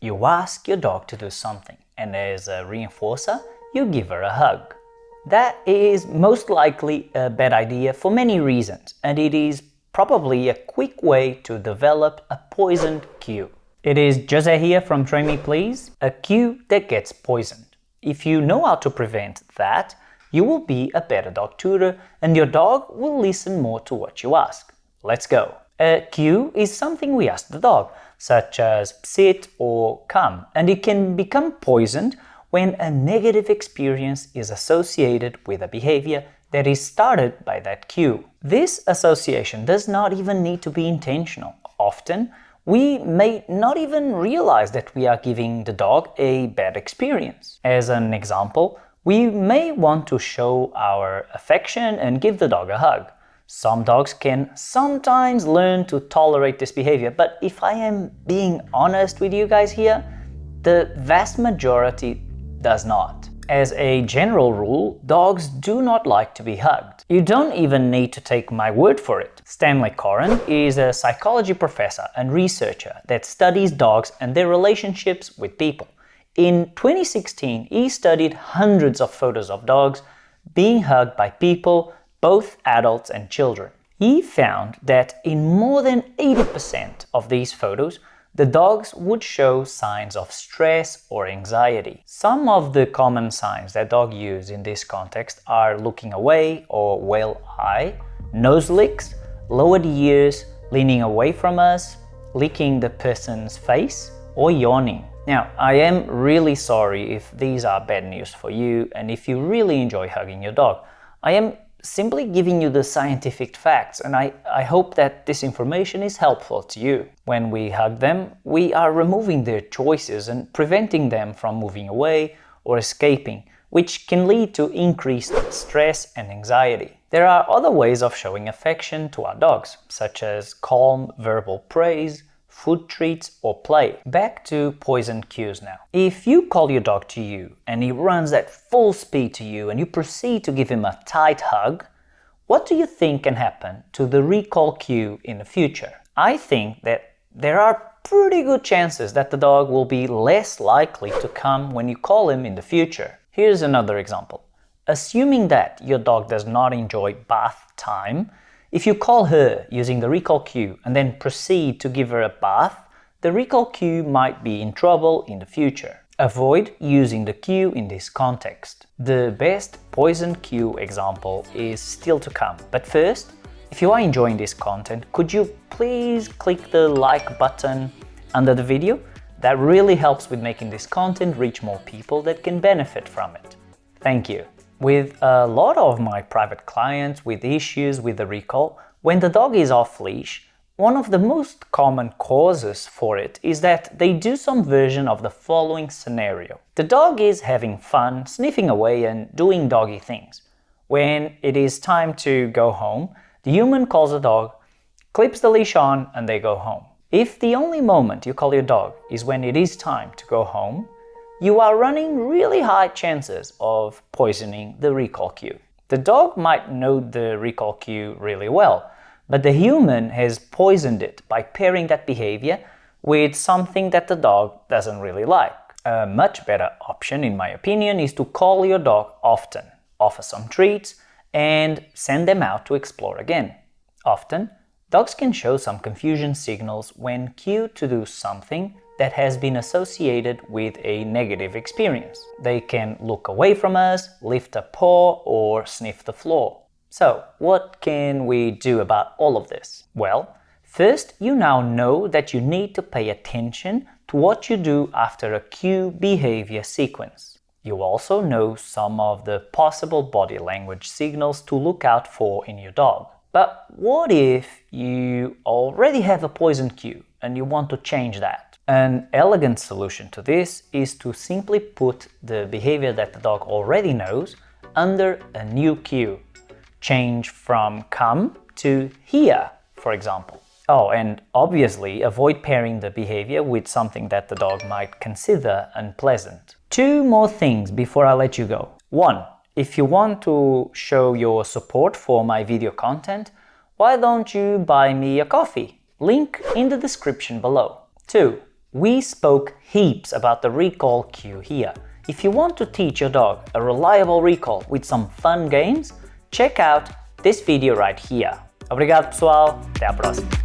You ask your dog to do something, and as a reinforcer, you give her a hug. That is most likely a bad idea for many reasons, and it is probably a quick way to develop a poisoned cue. It is Jose here from Train Me Please, a cue that gets poisoned. If you know how to prevent that, you will be a better dog tutor and your dog will listen more to what you ask. Let's go. A cue is something we ask the dog, such as sit or come, and it can become poisoned when a negative experience is associated with a behavior that is started by that cue. This association does not even need to be intentional. Often, we may not even realize that we are giving the dog a bad experience. As an example, we may want to show our affection and give the dog a hug. Some dogs can sometimes learn to tolerate this behavior, but if I am being honest with you guys here, the vast majority does not. As a general rule, dogs do not like to be hugged. You don't even need to take my word for it. Stanley Coren is a psychology professor and researcher that studies dogs and their relationships with people. In 2016, he studied hundreds of photos of dogs being hugged by people, both adults and children. He found that in more than 80% of these photos, the dogs would show signs of stress or anxiety. Some of the common signs that dogs use in this context are looking away or whale eye, nose licks, lowered ears, leaning away from us, licking the person's face, or yawning. Now, I am really sorry if these are bad news for you and if you really enjoy hugging your dog. I am simply giving you the scientific facts, and I hope that this information is helpful to you. When we hug them, we are removing their choices and preventing them from moving away or escaping, which can lead to increased stress and anxiety. There are other ways of showing affection to our dogs, such as calm verbal praise, food treats, or play. Back to poison cues now. If you call your dog to you and he runs at full speed to you and you proceed to give him a tight hug, what do you think can happen to the recall cue in the future? I think that there are pretty good chances that the dog will be less likely to come when you call him in the future. Here's another example. Assuming that your dog does not enjoy bath time, if you call her using the recall cue and then proceed to give her a bath, the recall cue might be in trouble in the future. Avoid using the cue in this context. The best poison cue example is still to come. But first, if you are enjoying this content, could you please click the like button under the video? That really helps with making this content reach more people that can benefit from it. Thank you. With a lot of my private clients with issues with the recall, when the dog is off leash, one of the most common causes for it is that they do some version of the following scenario. The dog is having fun, sniffing away and doing doggy things. When it is time to go home, the human calls the dog, clips the leash on, and they go home. If the only moment you call your dog is when it is time to go home, you are running really high chances of poisoning the recall cue. The dog might know the recall cue really well, but the human has poisoned it by pairing that behavior with something that the dog doesn't really like. A much better option, in my opinion, is to call your dog often, offer some treats, and send them out to explore again. Often, dogs can show some confusion signals when cued to do something that has been associated with a negative experience. They can look away from us, lift a paw, or sniff the floor. So, what can we do about all of this? Well, first, you now know that you need to pay attention to what you do after a cue behavior sequence. You also know some of the possible body language signals to look out for in your dog. But what if you already have a poison cue and you want to change that? An elegant solution to this is to simply put the behavior that the dog already knows under a new cue. Change from come to here, for example. Oh, and obviously avoid pairing the behavior with something that the dog might consider unpleasant. 2 more things before I let you go. 1. If you want to show your support for my video content, why don't you buy me a coffee? Link in the description below. 2. We spoke heaps about the recall cue here. If you want to teach your dog a reliable recall with some fun games, check out this video right here. Obrigado pessoal, até à próxima!